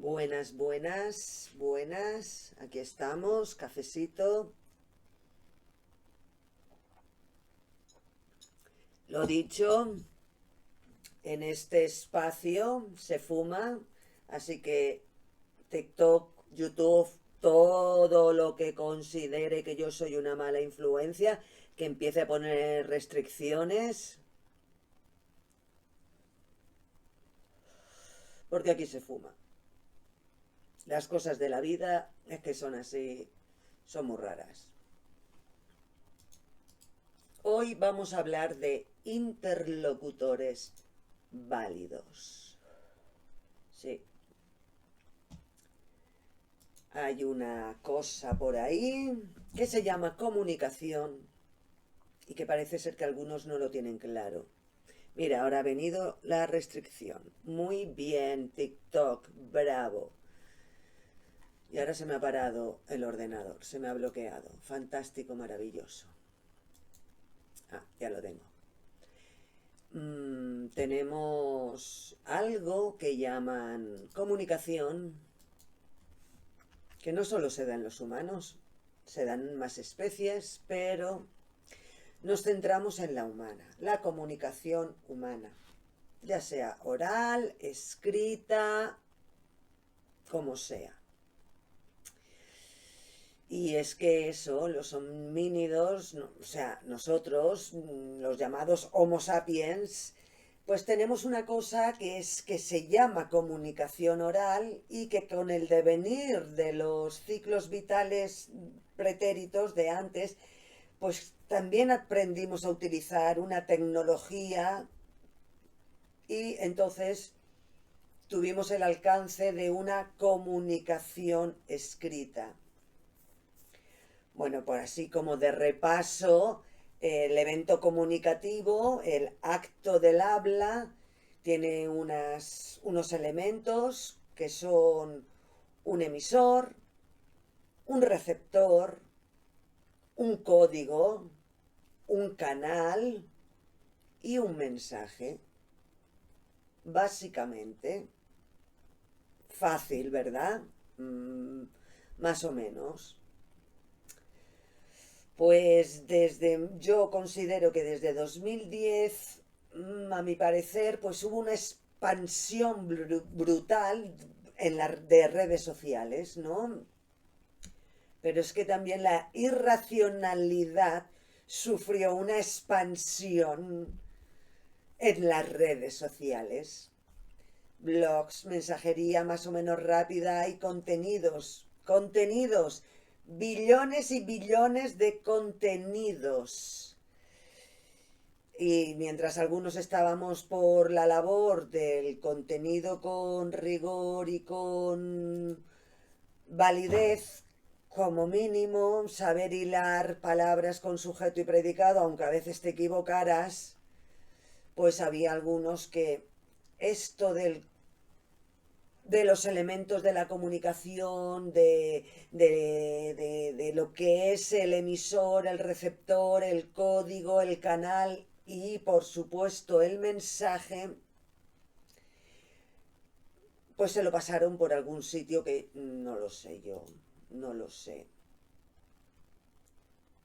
Buenas, buenas, buenas. Aquí estamos, cafecito. Lo dicho, en este espacio se fuma, así que TikTok, YouTube, todo lo que considere que yo soy una mala influencia, que empiece a poner restricciones, porque aquí se fuma. Las cosas de la vida es que son así, son muy raras. Hoy vamos a hablar de interlocutores válidos. Sí, hay una cosa por ahí que se llama comunicación y que parece ser que algunos no lo tienen claro. Mira, ahora ha venido la restricción. Muy bien, TikTok, bravo. Y ahora se me ha parado el ordenador, se me ha bloqueado. Fantástico, maravilloso. Ah, ya lo tengo. Tenemos algo que llaman comunicación, que no solo se da en los humanos, se dan en más especies, pero nos centramos en la humana, la comunicación humana, ya sea oral, escrita, como sea. Y es que eso, los homínidos, o sea, nosotros, los llamados Homo sapiens, pues tenemos una cosa que es que se llama comunicación oral y que con el devenir de los ciclos vitales pretéritos de antes, pues también aprendimos a utilizar una tecnología y entonces tuvimos el alcance de una comunicación escrita. Bueno, pues así como de repaso, el evento comunicativo, el acto del habla, tiene unos elementos que son un emisor, un receptor, un código, un canal y un mensaje. Básicamente, fácil, ¿verdad? Más o menos. Pues yo considero que desde 2010, a mi parecer, pues hubo una expansión brutal de redes sociales, ¿no? Pero es que también la irracionalidad sufrió una expansión en las redes sociales. Blogs, mensajería más o menos rápida y contenidos, billones y billones de contenidos. Y mientras algunos estábamos por la labor del contenido con rigor y con validez, como mínimo, saber hilar palabras con sujeto y predicado, aunque a veces te equivocaras, pues había algunos que esto de los elementos de la comunicación, de lo que es el emisor, el receptor, el código, el canal y por supuesto el mensaje, pues se lo pasaron por algún sitio que no lo sé yo, no lo sé.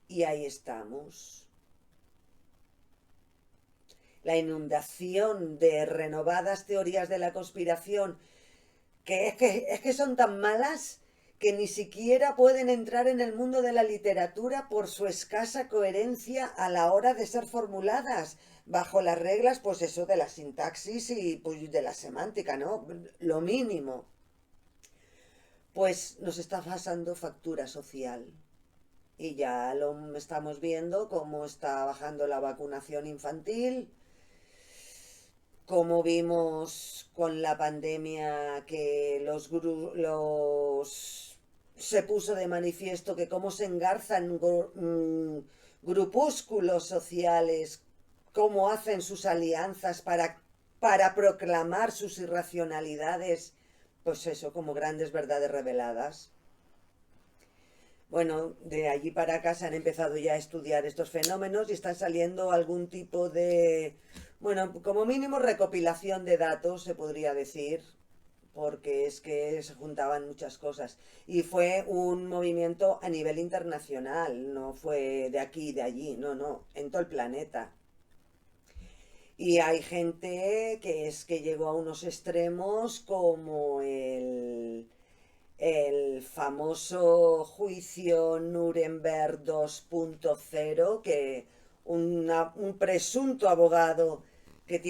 Y ahí estamos. La inundación de renovadas teorías de la conspiración que son tan malas que ni siquiera pueden entrar en el mundo de la literatura por su escasa coherencia a la hora de ser formuladas, bajo las reglas, pues eso, de la sintaxis y pues, de la semántica, ¿no? Lo mínimo. Pues nos está pasando factura social. Y ya lo estamos viendo cómo está bajando la vacunación infantil, como vimos con la pandemia que se puso de manifiesto que cómo se engarzan grupúsculos sociales, cómo hacen sus alianzas para proclamar sus irracionalidades, pues eso, como grandes verdades reveladas. Bueno, de allí para acá se han empezado ya a estudiar estos fenómenos y están saliendo algún tipo de, bueno, como mínimo recopilación de datos, se podría decir, porque es que se juntaban muchas cosas. Y fue un movimiento a nivel internacional, no fue de aquí y de allí, no, no, en todo el planeta. Y hay gente que es que llegó a unos extremos como el famoso juicio Nuremberg 2.0, que un presunto abogado que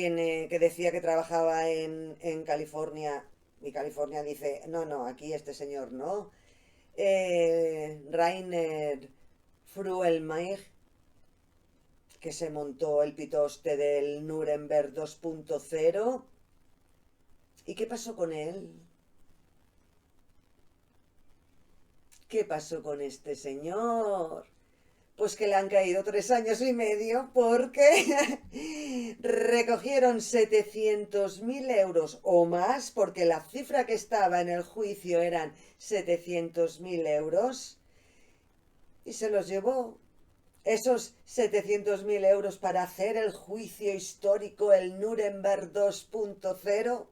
decía que trabajaba en California, y California dice, no, no, aquí este señor no. Rainer Fruelmeier, que se montó el pitoste del Nuremberg 2.0. ¿Y qué pasó con él? ¿Qué pasó con este señor? Pues que le han caído 3 años y medio porque recogieron 700.000 euros o más, porque la cifra que estaba en el juicio eran 700.000 euros, y se los llevó. Esos 700.000 euros para hacer el juicio histórico, el Nuremberg 2.0,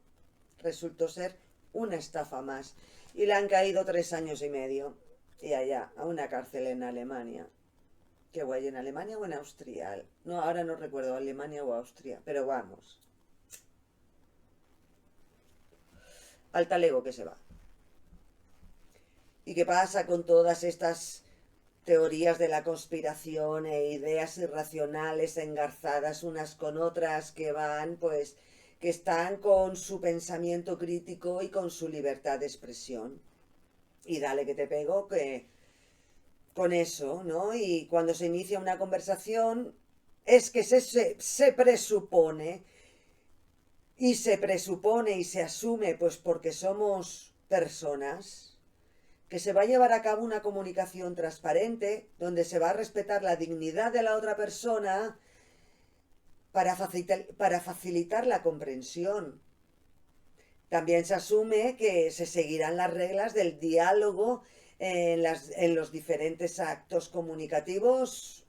resultó ser una estafa más. Y le han caído 3 años y medio. Y allá, a una cárcel en Alemania. Qué guay, ¿en Alemania o en Austria? No, ahora no recuerdo, Alemania o Austria, pero vamos. Al talego que se va. ¿Y qué pasa con todas estas teorías de la conspiración e ideas irracionales engarzadas unas con otras que van, pues, que están con su pensamiento crítico y con su libertad de expresión? Y dale que te pego que con eso, ¿no? Y cuando se inicia una conversación, es que se presupone y se asume, pues porque somos personas, que se va a llevar a cabo una comunicación transparente, donde se va a respetar la dignidad de la otra persona para facilitar la comprensión. También se asume que se seguirán las reglas del diálogo en los diferentes actos comunicativos,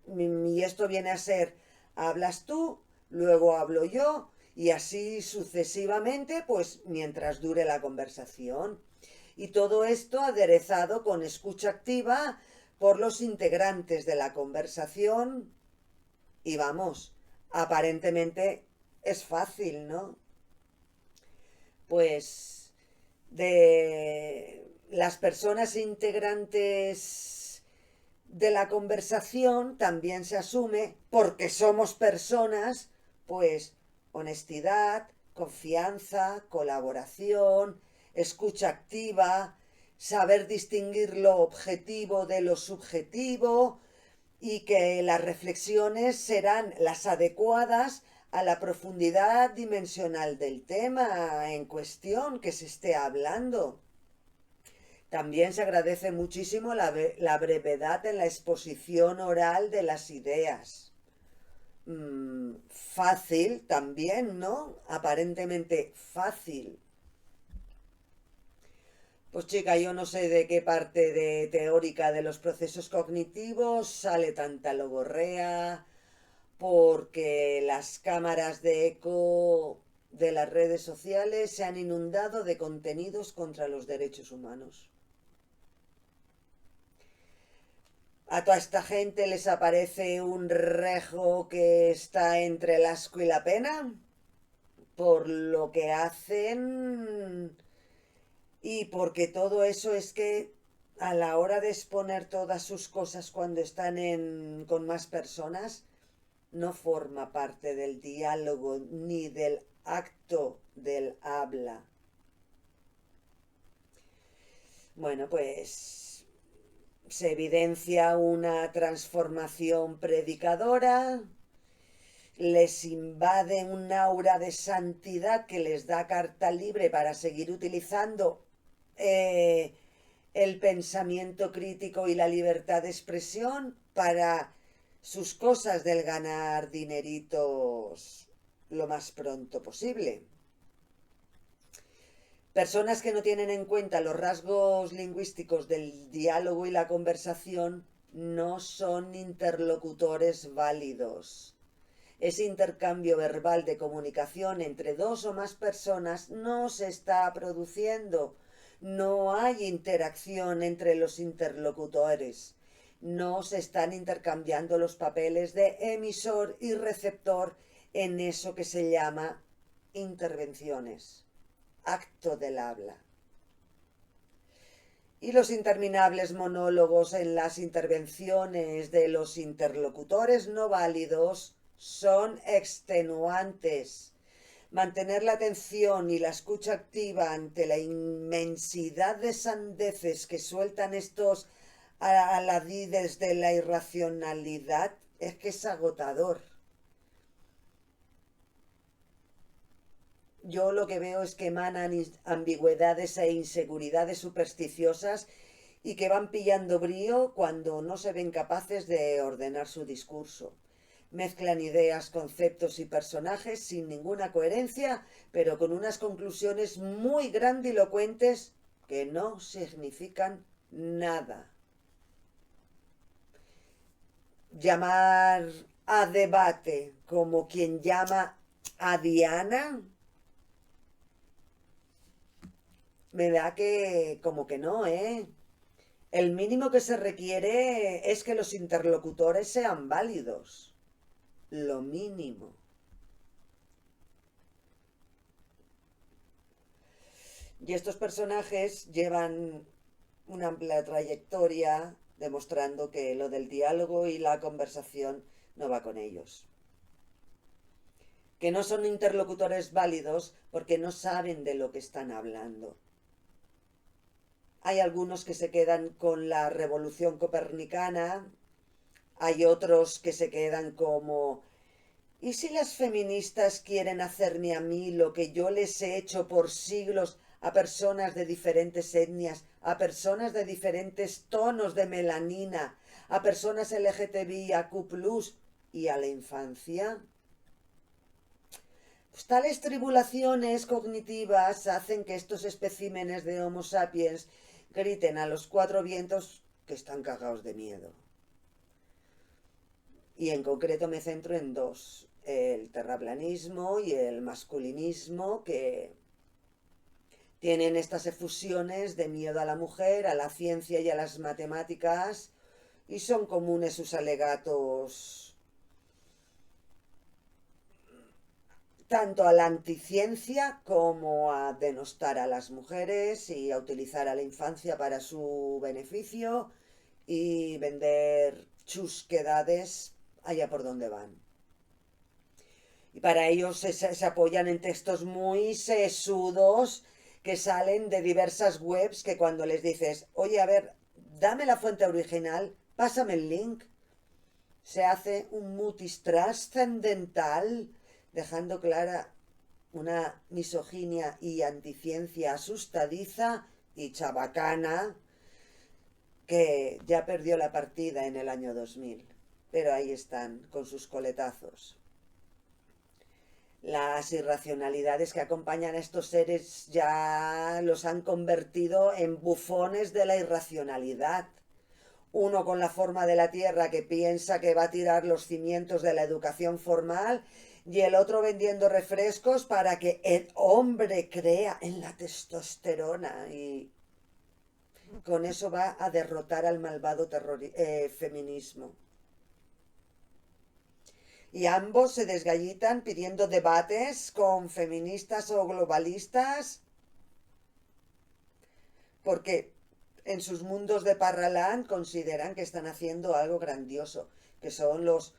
y esto viene a ser, hablas tú, luego hablo yo, y así sucesivamente, pues mientras dure la conversación. Y todo esto aderezado con escucha activa por los integrantes de la conversación. Y vamos, aparentemente es fácil, ¿no? Pues de las personas integrantes de la conversación también se asume, porque somos personas, pues honestidad, confianza, colaboración, escucha activa, saber distinguir lo objetivo de lo subjetivo, y que las reflexiones serán las adecuadas a la profundidad dimensional del tema en cuestión que se esté hablando. También se agradece muchísimo la brevedad en la exposición oral de las ideas. Fácil también, ¿no? Aparentemente fácil. Pues chica, yo no sé de qué parte de teórica de los procesos cognitivos sale tanta logorrea, porque las cámaras de eco de las redes sociales se han inundado de contenidos contra los derechos humanos. A toda esta gente les aparece un rejo que está entre el asco y la pena por lo que hacen, y porque todo eso es que a la hora de exponer todas sus cosas cuando están con más personas, no forma parte del diálogo ni del acto del habla. Bueno, pues se evidencia una transformación predicadora, les invade un aura de santidad que les da carta libre para seguir utilizando el pensamiento crítico y la libertad de expresión para sus cosas del ganar dineritos lo más pronto posible. Personas que no tienen en cuenta los rasgos lingüísticos del diálogo y la conversación no son interlocutores válidos. ese intercambio verbal de comunicación entre dos o más personas no se está produciendo. No hay interacción entre los interlocutores. No se están intercambiando los papeles de emisor y receptor en eso que se llama intervenciones, acto del habla. Y los interminables monólogos en las intervenciones de los interlocutores no válidos son extenuantes. Mantener la atención y la escucha activa ante la inmensidad de sandeces que sueltan estos aladides de la irracionalidad es que es agotador. Yo lo que veo es que emanan ambigüedades e inseguridades supersticiosas y que van pillando brío cuando no se ven capaces de ordenar su discurso. Mezclan ideas, conceptos y personajes sin ninguna coherencia, pero con unas conclusiones muy grandilocuentes que no significan nada. Llamar a debate como quien llama a Diana, me da que como que no, ¿eh? El mínimo que se requiere es que los interlocutores sean válidos. Lo mínimo. Y estos personajes llevan una amplia trayectoria demostrando que lo del diálogo y la conversación no va con ellos. Que no son interlocutores válidos porque no saben de lo que están hablando. Hay algunos que se quedan con la revolución copernicana, hay otros que se quedan como: ¿y si las feministas quieren hacerme a mí lo que yo les he hecho por siglos a personas de diferentes etnias, a personas de diferentes tonos de melanina, a personas LGTBIQ+, y a la infancia? Pues tales tribulaciones cognitivas hacen que estos especímenes de Homo sapiens griten a los cuatro vientos que están cagados de miedo. Y en concreto me centro en dos: el terraplanismo y el masculinismo, que tienen estas efusiones de miedo a la mujer, a la ciencia y a las matemáticas, y son comunes sus alegatos tanto a la anticiencia como a denostar a las mujeres y a utilizar a la infancia para su beneficio y vender chusquedades allá por donde van. Y para ellos se apoyan en textos muy sesudos que salen de diversas webs, que cuando les dices: oye, a ver, dame la fuente original, pásame el link, se hace un mutis trascendental, dejando clara una misoginia y anticiencia asustadiza y chabacana que ya perdió la partida en el año 2000. Pero ahí están, con sus coletazos. Las irracionalidades que acompañan a estos seres ya los han convertido en bufones de la irracionalidad. Uno con la forma de la Tierra, que piensa que va a tirar los cimientos de la educación formal, y el otro vendiendo refrescos para que el hombre crea en la testosterona, y con eso va a derrotar al malvado feminismo. Y ambos se desgallitan pidiendo debates con feministas o globalistas, porque en sus mundos de Parraland consideran que están haciendo algo grandioso, que son los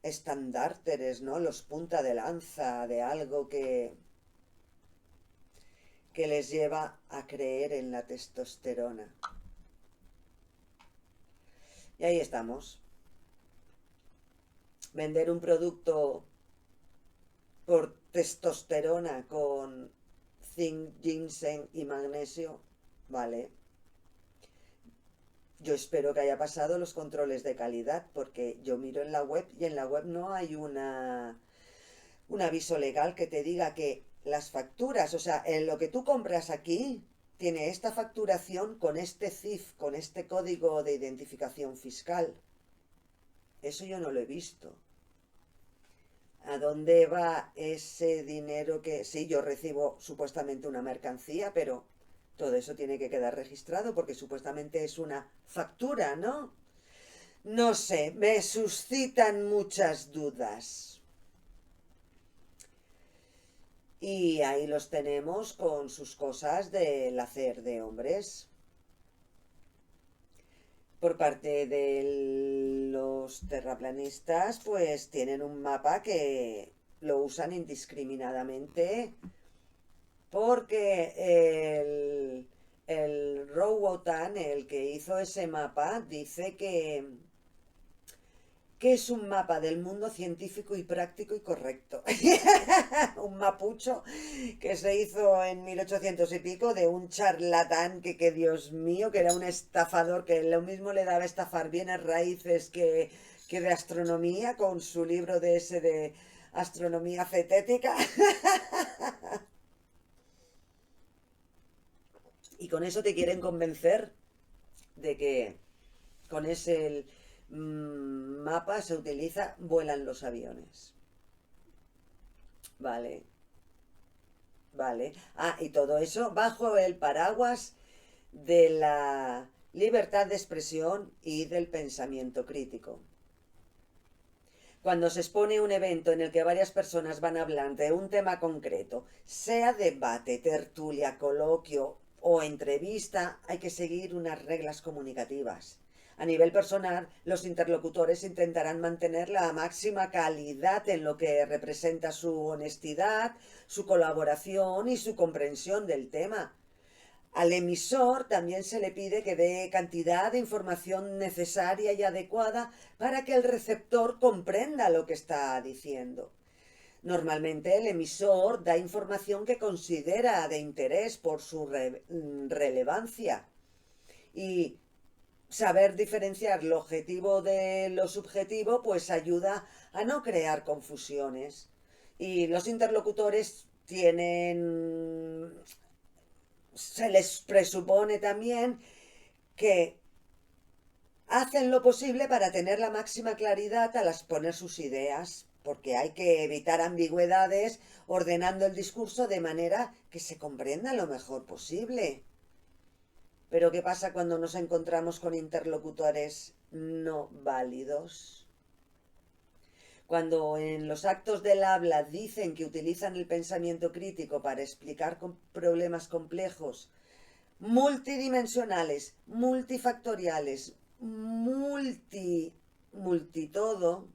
estandárteres, ¿no? Los punta de lanza de algo que les lleva a creer en la testosterona. Y ahí estamos. Vender un producto por testosterona con zinc, ginseng y magnesio, vale. Yo espero que haya pasado los controles de calidad, porque yo miro en la web y en la web no hay un aviso legal que te diga que las facturas, o sea, en lo que tú compras aquí, tiene esta facturación con este CIF, con este código de identificación fiscal. Eso yo no lo he visto. ¿A dónde va ese dinero que sí, yo recibo supuestamente una mercancía, pero todo eso tiene que quedar registrado porque supuestamente es una factura, ¿no? No sé, me suscitan muchas dudas. Y ahí los tenemos con sus cosas del hacer de hombres. Por parte de los terraplanistas, pues tienen un mapa que lo usan indiscriminadamente porque el Rowotan, el que hizo ese mapa, dice que es un mapa del mundo científico y práctico y correcto. Un mapucho que se hizo en 1800 y pico de un charlatán que Dios mío, que era un estafador, que lo mismo le daba estafar bienes raíces que de astronomía, con su libro de ese de astronomía cetética. Y con eso te quieren convencer de que con ese mapa se utiliza, vuelan los aviones. Vale, vale. Ah, y todo eso bajo el paraguas de la libertad de expresión y del pensamiento crítico. Cuando se expone un evento en el que varias personas van a hablar de un tema concreto, sea debate, tertulia, coloquio o entrevista, hay que seguir unas reglas comunicativas. A nivel personal, los interlocutores intentarán mantener la máxima calidad en lo que representa su honestidad, su colaboración y su comprensión del tema. Al emisor también se le pide que dé cantidad de información necesaria y adecuada para que el receptor comprenda lo que está diciendo. Normalmente el emisor da información que considera de interés por su relevancia, y saber diferenciar lo objetivo de lo subjetivo pues ayuda a no crear confusiones. Y los interlocutores tienen, se les presupone también que hacen lo posible para tener la máxima claridad al exponer sus ideas, porque hay que evitar ambigüedades ordenando el discurso de manera que se comprenda lo mejor posible. Pero ¿qué pasa cuando nos encontramos con interlocutores no válidos? Cuando en los actos del habla dicen que utilizan el pensamiento crítico para explicar problemas complejos, multidimensionales, multifactoriales, multitodo,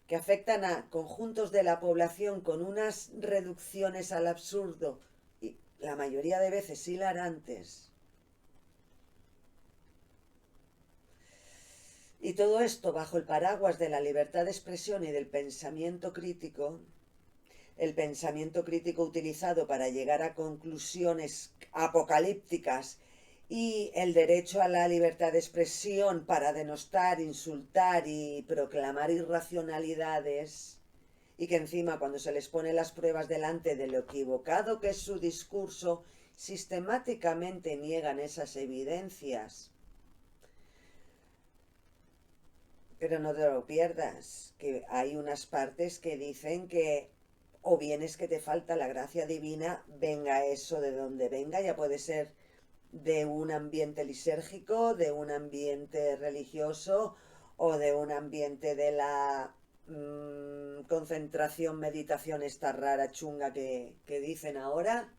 que afectan a conjuntos de la población con unas reducciones al absurdo y la mayoría de veces hilarantes. Y todo esto bajo el paraguas de la libertad de expresión y del pensamiento crítico, el pensamiento crítico utilizado para llegar a conclusiones apocalípticas y el derecho a la libertad de expresión para denostar, insultar y proclamar irracionalidades, y que encima cuando se les pone las pruebas delante de lo equivocado que es su discurso, sistemáticamente niegan esas evidencias. Pero no te lo pierdas, que hay unas partes que dicen que o bien es que te falta la gracia divina, venga eso de donde venga, ya puede ser de un ambiente lisérgico, de un ambiente religioso o de un ambiente de la concentración, meditación esta rara chunga que dicen ahora,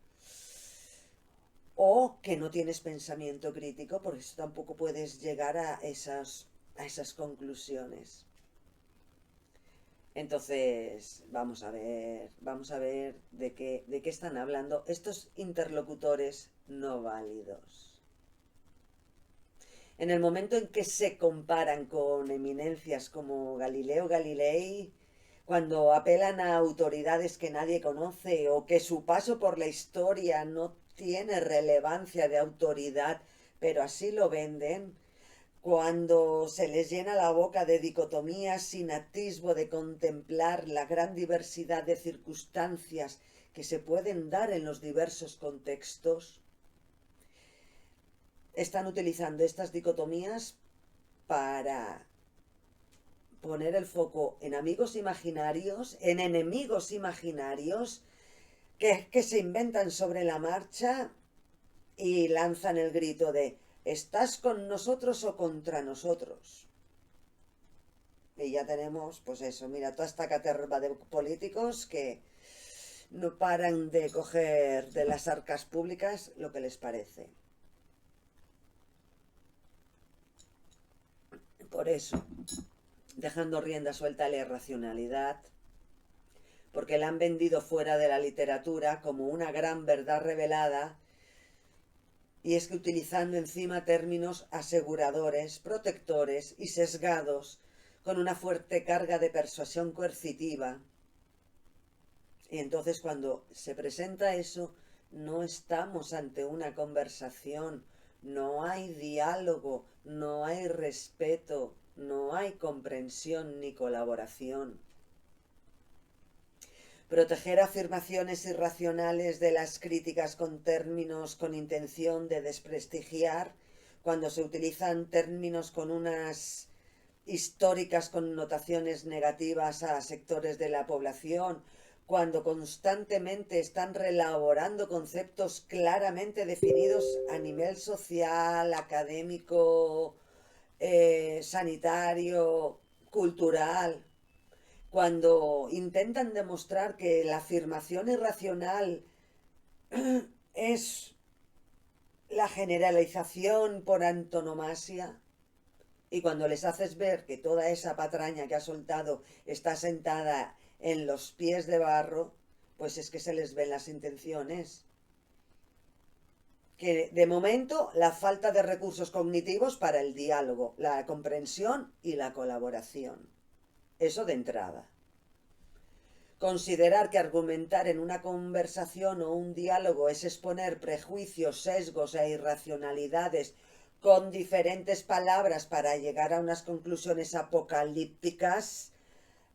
o que no tienes pensamiento crítico, por eso tampoco puedes llegar a esas conclusiones. Entonces, vamos a ver de qué están hablando estos interlocutores no válidos. En el momento en que se comparan con eminencias como Galileo Galilei, cuando apelan a autoridades que nadie conoce o que su paso por la historia no tiene relevancia de autoridad, pero así lo venden, cuando se les llena la boca de dicotomías sin atisbo de contemplar la gran diversidad de circunstancias que se pueden dar en los diversos contextos, están utilizando estas dicotomías para poner el foco en amigos imaginarios, en enemigos imaginarios, que se inventan sobre la marcha y lanzan el grito de ¿estás con nosotros o contra nosotros? Y ya tenemos, pues eso, mira, toda esta caterva de políticos que no paran de coger de las arcas públicas lo que les parece. Por eso, dejando rienda suelta a la irracionalidad, porque la han vendido fuera de la literatura como una gran verdad revelada, y es que utilizando encima términos aseguradores, protectores y sesgados, con una fuerte carga de persuasión coercitiva. Y entonces cuando se presenta eso, no estamos ante una conversación, no hay diálogo, no hay respeto, no hay comprensión ni colaboración. Proteger afirmaciones irracionales de las críticas con términos con intención de desprestigiar, cuando se utilizan términos con unas históricas connotaciones negativas a sectores de la población, cuando constantemente están reelaborando conceptos claramente definidos a nivel social, académico, sanitario, cultural, cuando intentan demostrar que la afirmación irracional es la generalización por antonomasia, y cuando les haces ver que toda esa patraña que ha soltado está sentada en los pies de barro, pues es que se les ven las intenciones. Que de momento la falta de recursos cognitivos para el diálogo, la comprensión y la colaboración. Eso de entrada. Considerar que argumentar en una conversación o un diálogo es exponer prejuicios, sesgos e irracionalidades con diferentes palabras para llegar a unas conclusiones apocalípticas,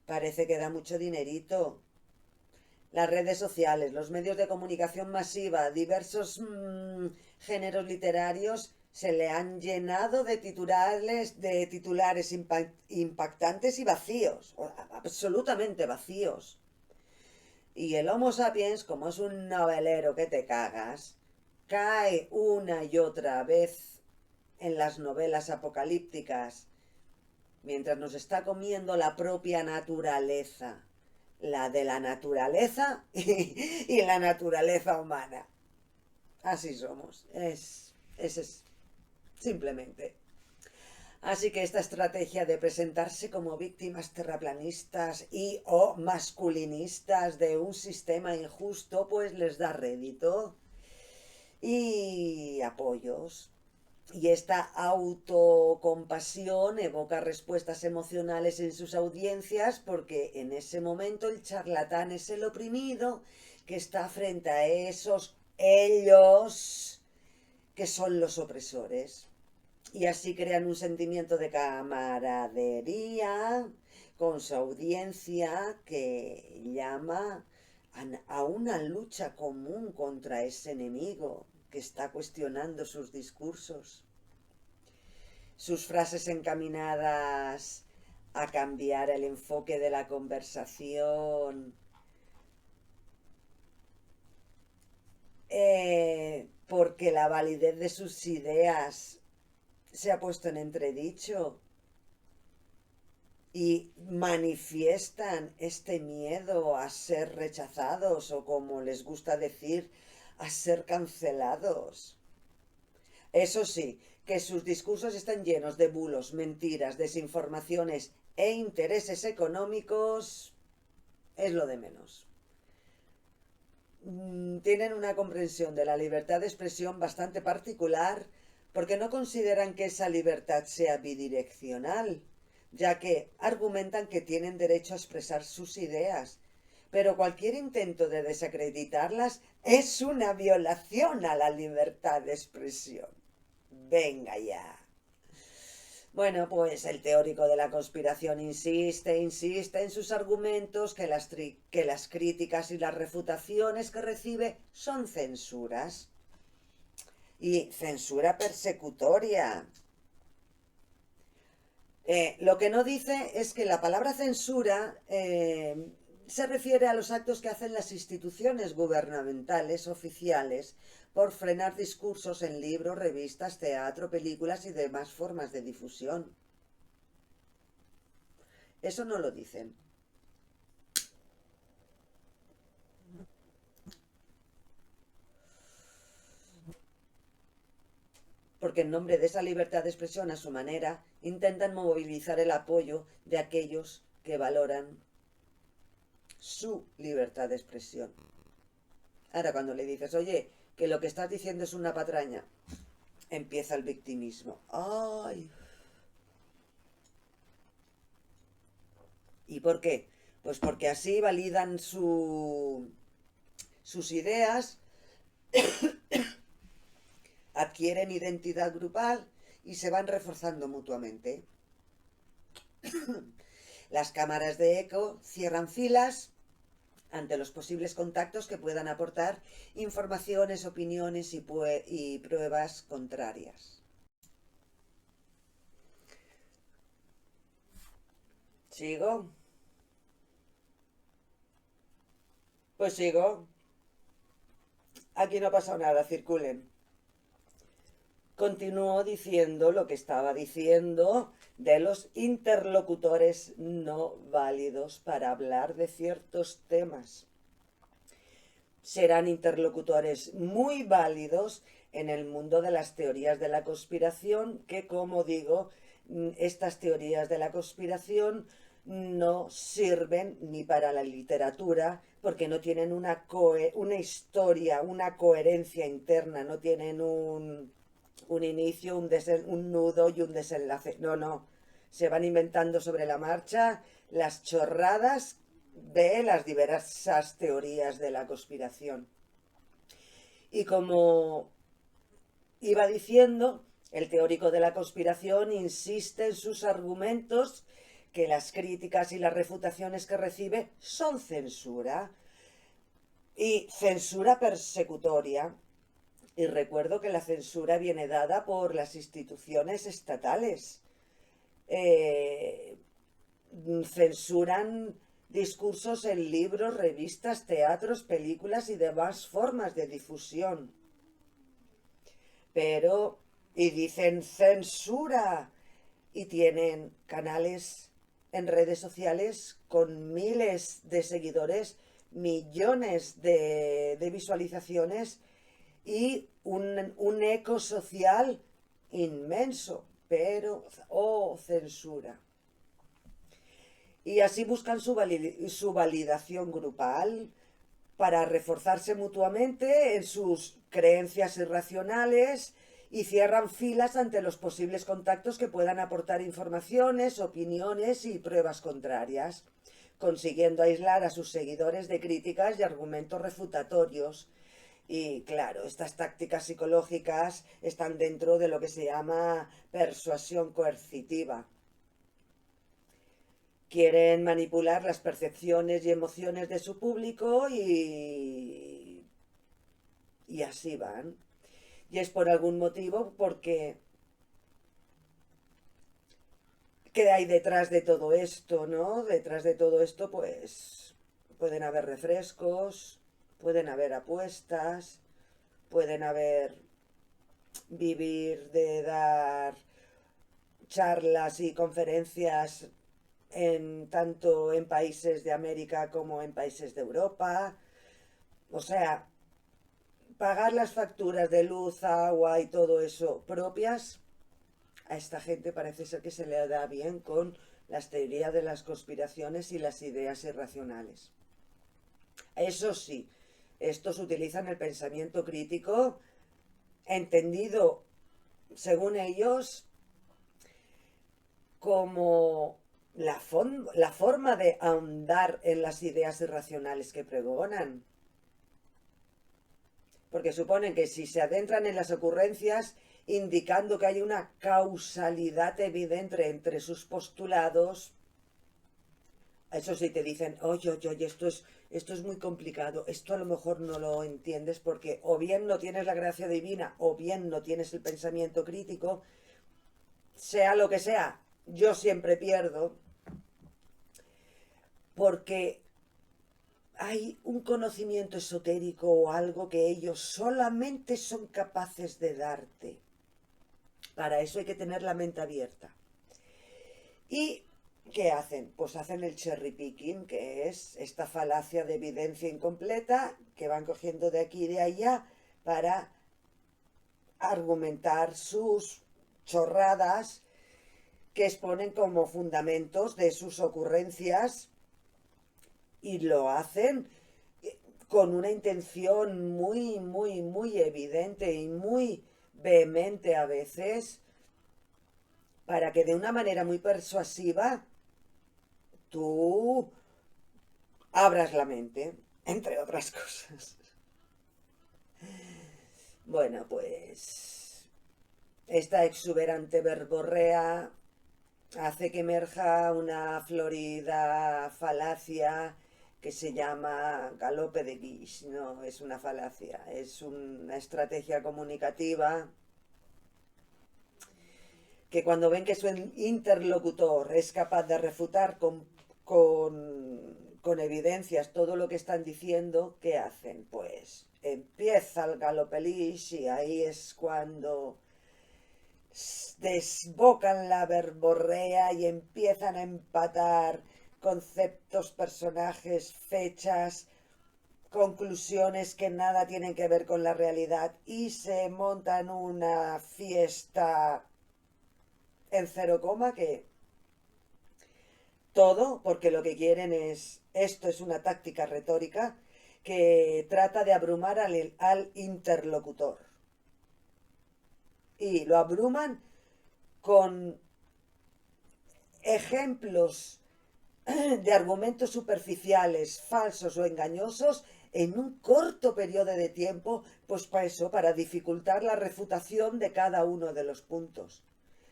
parece que da mucho dinerito. Las redes sociales, los medios de comunicación masiva, diversos géneros literarios se le han llenado de titulares impactantes y vacíos, absolutamente vacíos. Y el Homo sapiens, como es un novelero que te cagas, cae una y otra vez en las novelas apocalípticas, mientras nos está comiendo la propia naturaleza, la de la naturaleza y la naturaleza humana. Así somos, es simplemente. Así que esta estrategia de presentarse como víctimas terraplanistas y o masculinistas de un sistema injusto, pues les da rédito y apoyos. Y esta autocompasión evoca respuestas emocionales en sus audiencias, porque en ese momento el charlatán es el oprimido que está frente a ellos que son los opresores. Y así crean un sentimiento de camaradería con su audiencia, que llama a una lucha común contra ese enemigo que está cuestionando sus discursos. Sus frases encaminadas a cambiar el enfoque de la conversación, porque la validez de sus ideas se ha puesto en entredicho, y manifiestan este miedo a ser rechazados, o como les gusta decir, a ser cancelados. Eso sí, que sus discursos están llenos de bulos, mentiras, desinformaciones e intereses económicos es lo de menos. Tienen una comprensión de la libertad de expresión bastante particular, porque no consideran que esa libertad sea bidireccional, ya que argumentan que tienen derecho a expresar sus ideas, pero cualquier intento de desacreditarlas es una violación a la libertad de expresión. Venga ya. Bueno, pues el teórico de la conspiración insiste en sus argumentos que las críticas y las refutaciones que recibe son censuras. Y censura persecutoria. Lo que no dice es que la palabra censura se refiere a los actos que hacen las instituciones gubernamentales oficiales por frenar discursos en libros, revistas, teatro, películas y demás formas de difusión. Eso no lo dicen. Porque en nombre de esa libertad de expresión a su manera, intentan movilizar el apoyo de aquellos que valoran su libertad de expresión. Ahora cuando le dices, oye, que lo que estás diciendo es una patraña, empieza el victimismo. ¡Ay! ¿Y por qué? Pues porque así validan sus ideas, adquieren identidad grupal y se van reforzando mutuamente. Las cámaras de eco cierran filas ante los posibles contactos que puedan aportar informaciones, opiniones y pruebas contrarias. ¿Sigo? Pues sigo. Aquí no ha pasado nada, circulen. Continuó diciendo lo que estaba diciendo de los interlocutores no válidos para hablar de ciertos temas. Serán interlocutores muy válidos en el mundo de las teorías de la conspiración, que como digo, estas teorías de la conspiración no sirven ni para la literatura porque no tienen una historia, una coherencia interna, no tienen un inicio, un nudo y un desenlace. No, no. Se van inventando sobre la marcha las chorradas de las diversas teorías de la conspiración. Y como iba diciendo, el teórico de la conspiración insiste en sus argumentos que las críticas y las refutaciones que recibe son censura y censura persecutoria. Y recuerdo que la censura viene dada por las instituciones estatales. Eh, censuran discursos en libros, revistas, teatros, películas y demás formas de difusión. Pero, y dicen censura, y tienen canales en redes sociales con miles de seguidores, millones de visualizaciones y un eco social inmenso, pero, censura. Y así buscan su validación grupal para reforzarse mutuamente en sus creencias irracionales y cierran filas ante los posibles contactos que puedan aportar informaciones, opiniones y pruebas contrarias, consiguiendo aislar a sus seguidores de críticas y argumentos refutatorios. Y claro, estas tácticas psicológicas están dentro de lo que se llama persuasión coercitiva. Quieren manipular las percepciones y emociones de su público y así van. Y es por algún motivo porque ¿qué hay detrás de todo esto, no? Detrás de todo esto, pues pueden haber refrescos, pueden haber apuestas, pueden haber vivir de dar charlas y conferencias tanto en países de América como en países de Europa. O sea, pagar las facturas de luz, agua y todo eso propias, a esta gente parece ser que se le da bien con las teorías de las conspiraciones y las ideas irracionales. Eso sí, estos utilizan el pensamiento crítico entendido, según ellos, como la forma de ahondar en las ideas irracionales que pregonan. Porque suponen que si se adentran en las ocurrencias, indicando que hay una causalidad evidente entre sus postulados, eso sí te dicen, oye, oye, oye, esto es muy complicado, esto a lo mejor no lo entiendes porque o bien no tienes la gracia divina o bien no tienes el pensamiento crítico, sea lo que sea, yo siempre pierdo porque hay un conocimiento esotérico o algo que ellos solamente son capaces de darte. Para eso hay que tener la mente abierta. ¿Y qué hacen? Pues hacen el cherry picking, que es esta falacia de evidencia incompleta que van cogiendo de aquí y de allá para argumentar sus chorradas que exponen como fundamentos de sus ocurrencias, y lo hacen con una intención muy, muy, muy evidente y muy vehemente a veces, para que de una manera muy persuasiva tú abras la mente, entre otras cosas. Bueno, pues esta exuberante verborrea hace que emerja una florida falacia que se llama galope de guiche. No es una falacia, es una estrategia comunicativa que cuando ven que su interlocutor es capaz de refutar con evidencias todo lo que están diciendo, ¿qué hacen? Pues empieza el galopelish y ahí es cuando desbocan la verborrea y empiezan a empatar conceptos, personajes, fechas, conclusiones que nada tienen que ver con la realidad, y se montan una fiesta en cero coma, que todo porque lo que quieren es, esto es una táctica retórica que trata de abrumar al interlocutor, y lo abruman con ejemplos de argumentos superficiales, falsos o engañosos en un corto periodo de tiempo, pues para eso, para dificultar la refutación de cada uno de los puntos.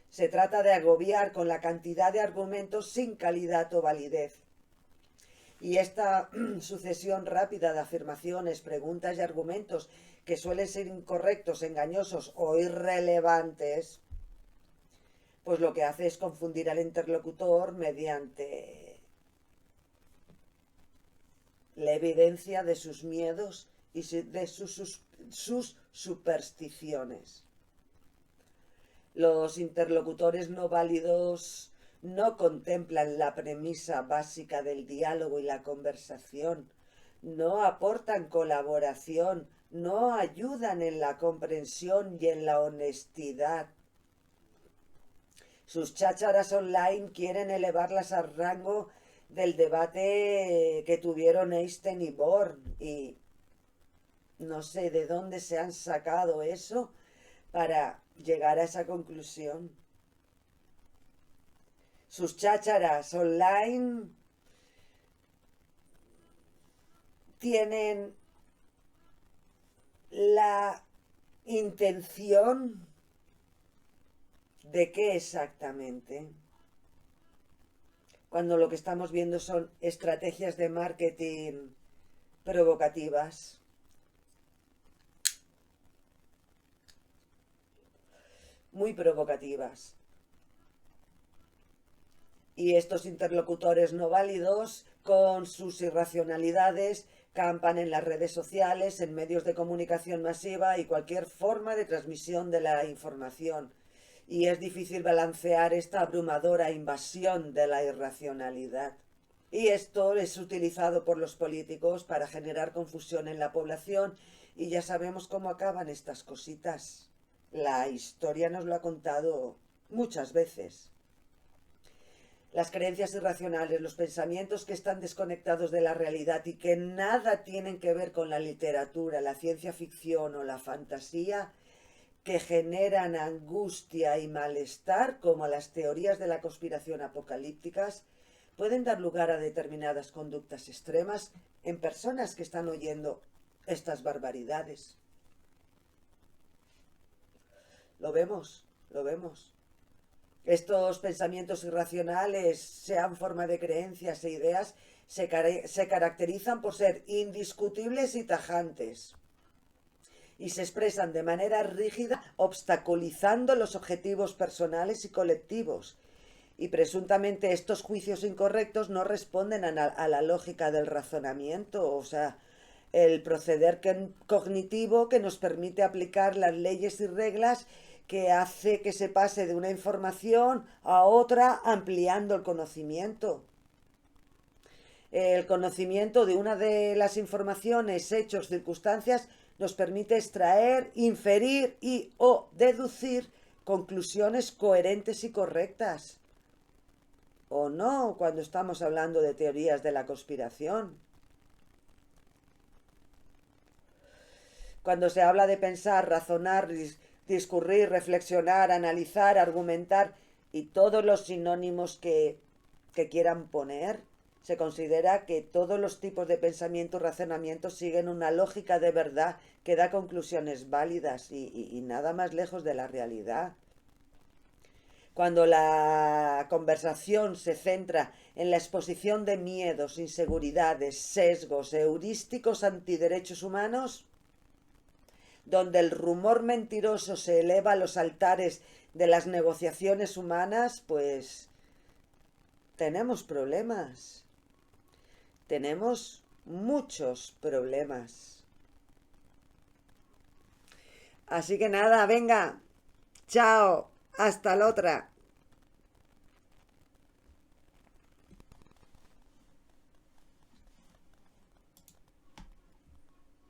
Se trata de agobiar con la cantidad de argumentos sin calidad o validez. Y esta sucesión rápida de afirmaciones, preguntas y argumentos que suelen ser incorrectos, engañosos o irrelevantes, pues lo que hace es confundir al interlocutor mediante la evidencia de sus miedos y de sus supersticiones. Los interlocutores no válidos no contemplan la premisa básica del diálogo y la conversación, no aportan colaboración, no ayudan en la comprensión y en la honestidad. Sus chácharas online quieren elevarlas al rango del debate que tuvieron Einstein y Bohr, y no sé de dónde se han sacado eso para llegar a esa conclusión. Sus chácharas online tienen la intención de qué exactamente, cuando lo que estamos viendo son estrategias de marketing provocativas. Muy provocativas. Y estos interlocutores no válidos, con sus irracionalidades, campan en las redes sociales, en medios de comunicación masiva y cualquier forma de transmisión de la información. Y es difícil balancear esta abrumadora invasión de la irracionalidad. Y esto es utilizado por los políticos para generar confusión en la población, y ya sabemos cómo acaban estas cositas. La historia nos lo ha contado muchas veces. Las creencias irracionales, los pensamientos que están desconectados de la realidad y que nada tienen que ver con la literatura, la ciencia ficción o la fantasía, que generan angustia y malestar, como las teorías de la conspiración apocalípticas, pueden dar lugar a determinadas conductas extremas en personas que están oyendo estas barbaridades. Lo vemos, lo vemos. Estos pensamientos irracionales, sean forma de creencias e ideas, se caracterizan por ser indiscutibles y tajantes, y se expresan de manera rígida, obstaculizando los objetivos personales y colectivos. y presuntamente estos juicios incorrectos no responden a la lógica del razonamiento, o sea, el proceder cognitivo que nos permite aplicar las leyes y reglas que hace que se pase de una información a otra ampliando el conocimiento. El conocimiento de una de las informaciones, hechos, circunstancias, nos permite extraer, inferir y o deducir conclusiones coherentes y correctas. ¿O no? Cuando estamos hablando de teorías de la conspiración. Cuando se habla de pensar, razonar, discurrir, reflexionar, analizar, argumentar y todos los sinónimos que quieran poner, se considera que todos los tipos de pensamiento y razonamiento siguen una lógica de verdad que da conclusiones válidas y nada más lejos de la realidad. Cuando la conversación se centra en la exposición de miedos, inseguridades, sesgos, heurísticos antiderechos humanos, donde el rumor mentiroso se eleva a los altares de las negociaciones humanas, pues tenemos problemas. Tenemos muchos problemas. Así que nada, venga. Chao. Hasta la otra.